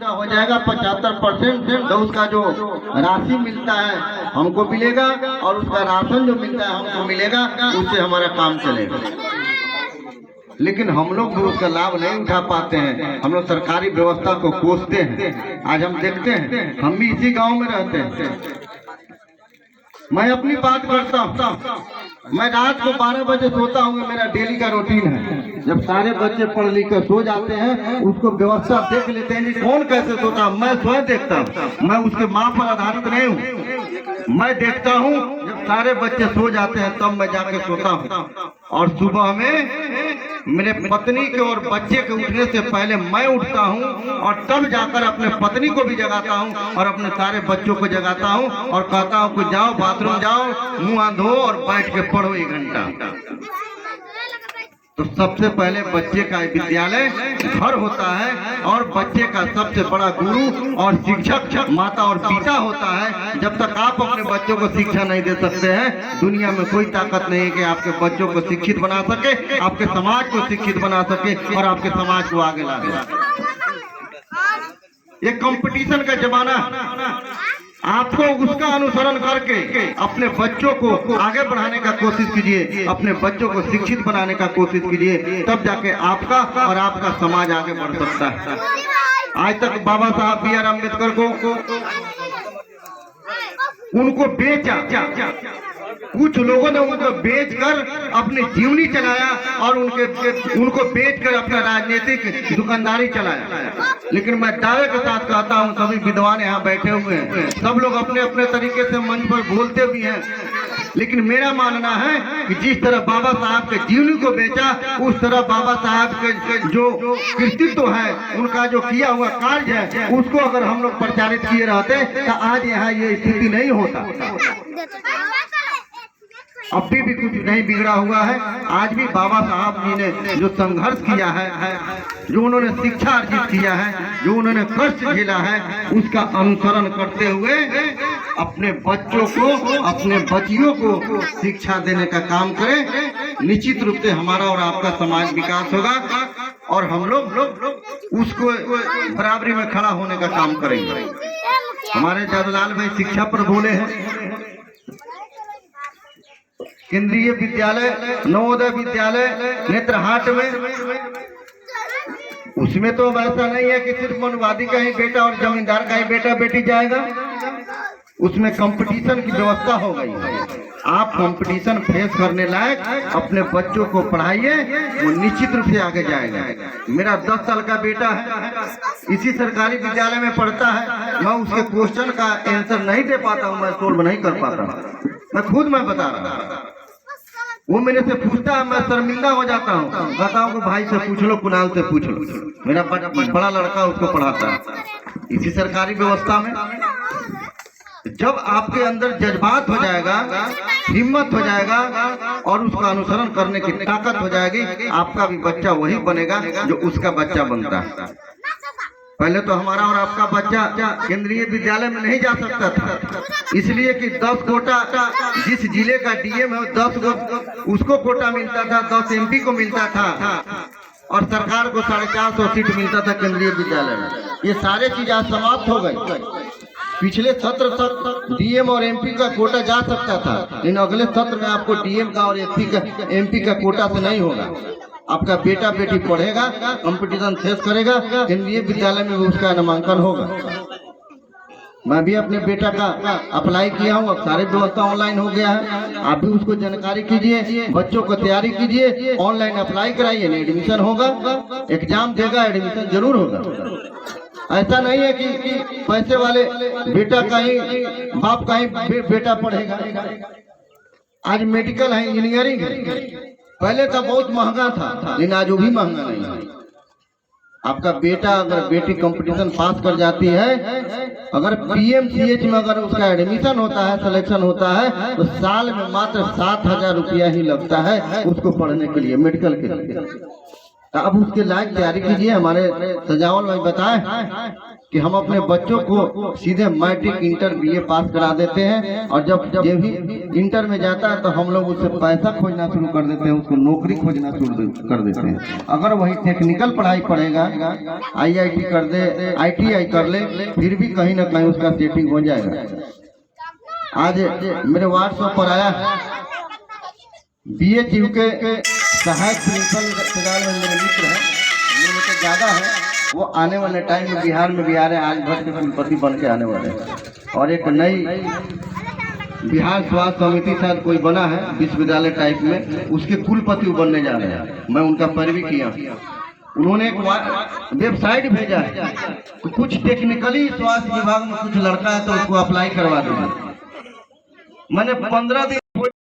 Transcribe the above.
हो जाएगा 75%, तो उसका जो राशि मिलता है हमको मिलेगा और उसका राशन जो मिलता है हमको मिलेगा, उससे हमारा काम चलेगा। लेकिन हम लोग भी उसका लाभ नहीं उठा पाते हैं। हम लोग सरकारी व्यवस्था को कोसते हैं। आज हम देखते हैं, हम भी इसी गांव में रहते हैं। मैं अपनी बात करता हूँ, मैं रात को 12 बजे सोता हूँ, मेरा डेली का रूटीन है। जब सारे बच्चे पढ़ लिख कर सो जाते हैं, उसको व्यवस्था देख लेते हैं कि कौन कैसे सोता है। मैं स्वयं देखता हूँ, मैं उसके माँ पर आधारित नहीं हूँ। मैं देखता हूँ जब सारे बच्चे सो जाते हैं तब मैं जाके सोता हूँ, और सुबह में मेरे पत्नी के और बच्चे के उठने से पहले मैं उठता हूँ और तब जाकर अपने पत्नी को भी जगाता हूँ और अपने सारे बच्चों को जगाता हूँ और कहता हूँ कि जाओ बाथरूम जाओ, मुंह धो और बैठ के पढ़ो 1 घंटा। तो सबसे पहले बच्चे का विद्यालय घर होता है और बच्चे का सबसे बड़ा गुरु और शिक्षक माता और पिता होता है। जब तक आप अपने बच्चों को शिक्षा नहीं दे सकते हैं, दुनिया में कोई ताकत नहीं है कि आपके बच्चों को शिक्षित बना सके, आपके समाज को शिक्षित बना सके और आपके समाज को आगे ला सके। ये कंपटीशन का जमाना है। आपको उसका अनुसरण करके अपने बच्चों को आगे बढ़ाने का कोशिश कीजिए, अपने बच्चों को शिक्षित बनाने का कोशिश कीजिए, तब जाके आपका और आपका समाज आगे बढ़ सकता है। आज तक बाबा साहब बी आर अम्बेडकर को उनको बेचा, कुछ लोगों ने उनको बेचकर अपनी जीवनी चलाया और उनको बेचकर अपना राजनीतिक दुकानदारी चलाया। लेकिन मैं दावे के साथ कहता हूं, सभी विद्वान यहाँ बैठे हुए हैं, सब लोग अपने अपने तरीके से मंच पर बोलते भी हैं, लेकिन मेरा मानना है कि जिस तरह बाबा साहब के जीवनी को बेचा, उस तरह बाबा साहब के जो कृतित्व है, उनका जो किया हुआ कार्य है, उसको अगर हम लोग प्रचारित किए रहते तो आज यहाँ ये स्थिति नहीं होता। अभी भी कुछ नहीं बिगड़ा हुआ है। आज भी बाबा साहब जी ने जो संघर्ष किया है, जो उन्होंने शिक्षा अर्जित किया है, जो उन्होंने कष्ट झेला है, उसका अनुसरण करते हुए अपने बच्चों को, अपने बच्चियों को शिक्षा देने का काम करें। निश्चित रूप से हमारा और आपका समाज विकास होगा और हम लोग उसको बराबरी में खड़ा होने का काम करेंगे। हमारे जादूलाल भाई शिक्षा पर बोले हैं। केंद्रीय विद्यालय, नवोदय विद्यालय नेत्रहाट में, उसमें तो वैसा नहीं है कि सिर्फ मनवादी का ही बेटा और जमींदार का ही बेटा बेटी जाएगा। उसमें कंपटीशन की व्यवस्था हो गई है। आप कंपटीशन फेस करने लायक अपने बच्चों को पढ़ाइए, वो निश्चित रूप से आगे जाएगा। मेरा 10 साल का बेटा है, इसी सरकारी विद्यालय में पढ़ता है। मैं उसके क्वेश्चन का आंसर नहीं दे पाता हूँ, मैं सोल्व नहीं कर पाता हूँ, मैं बता रहा हूँ। वो मेरे से पूछता है, मैं शर्मिंदा हो जाता हूँ, कहता हूँ भाई से पूछ लो, कुणाल से पूछ लो। मेरा बड़ा लड़का उसको पढ़ाता है इसी सरकारी व्यवस्था में। जब आपके अंदर जज्बात हो जाएगा, हिम्मत हो जाएगा और उसका अनुसरण करने की ताकत हो जाएगी, आपका भी बच्चा वही बनेगा जो उसका बच्चा बनता है। पहले तो हमारा और आपका बच्चा केंद्रीय विद्यालय में नहीं जा सकता था, इसलिए कि 10 कोटा, जिस जिले का डीएम है 10 उसको कोटा मिलता था, 10 एमपी को मिलता था और सरकार को 450 सीट मिलता था केंद्रीय विद्यालय में। ये सारे चीज आज समाप्त हो गई। पिछले सत्र तक डीएम और एमपी का कोटा जा सकता था, लेकिन अगले सत्र में आपको डीएम का और एमपी का कोटा से नहीं होगा। आपका बेटा बेटी पढ़ेगा, कंपटीशन फेस करेगा, केंद्रीय विद्यालय में भी उसका नामांकन होगा। मैं भी अपने बेटा का अप्लाई किया हूँ, अब सारी व्यवस्था ऑनलाइन हो गया है। आप भी उसको जानकारी कीजिए, बच्चों को तैयारी कीजिए, ऑनलाइन अप्लाई कराइए, एडमिशन होगा, एग्जाम देगा, एडमिशन जरूर होगा। ऐसा नहीं है कि पैसे वाले बेटा का ही बाप का ही बेटा पढ़ेगा। आज मेडिकल है, इंजीनियरिंग है, पहले तो बहुत महंगा था, लेकिन आज वो भी महंगा नहीं है। आपका बेटा अगर बेटी कंपटीशन पास कर जाती है, अगर पीएमसीएच में अगर उसका एडमिशन होता है, सिलेक्शन होता है, तो साल में मात्र 7,000 रुपया ही लगता है उसको पढ़ने के लिए, मेडिकल के लिए। अब उसके लायक तैयारी कीजिए। हमारे सजावल भाई बताए कि हम अपने बच्चों को सीधे मैट्रिक इंटर बीए पास करा देते हैं, और जब भी इंटर में जाता है तो हम लोग उससे पैसा खोजना शुरू कर देते हैं, उसको नौकरी खोजना शुरू कर देते हैं। अगर वही टेक्निकल पढ़ाई पढ़ेगा, IIT कर दे, ITI कर ले, फिर भी कहीं ना कहीं उसका सेटिंग हो जाएगा। आज मेरे व्हाट्सएप पर आया BHU के सहायक प्रिंसिपल में मेरे मित्र है, उम्र में तो ज़्यादा है, वो आने वाले टाइम में बिहार में भी आ रहे हैं, आज भर के कुलपति बन के आने वाले हैं। और एक नई बिहार स्वास्थ्य समिति शायद कोई बना है विश्वविद्यालय टाइप में, उसके कुलपति बनने जा रहे हैं। मैं उनका पैरवी किया। उन्होंने एक वेबसाइट भेजा है, तो कुछ टेक्निकली स्वास्थ्य विभाग में कुछ लड़का है तो उसको अप्लाई करवा दूंगा। मैंने 15 दिन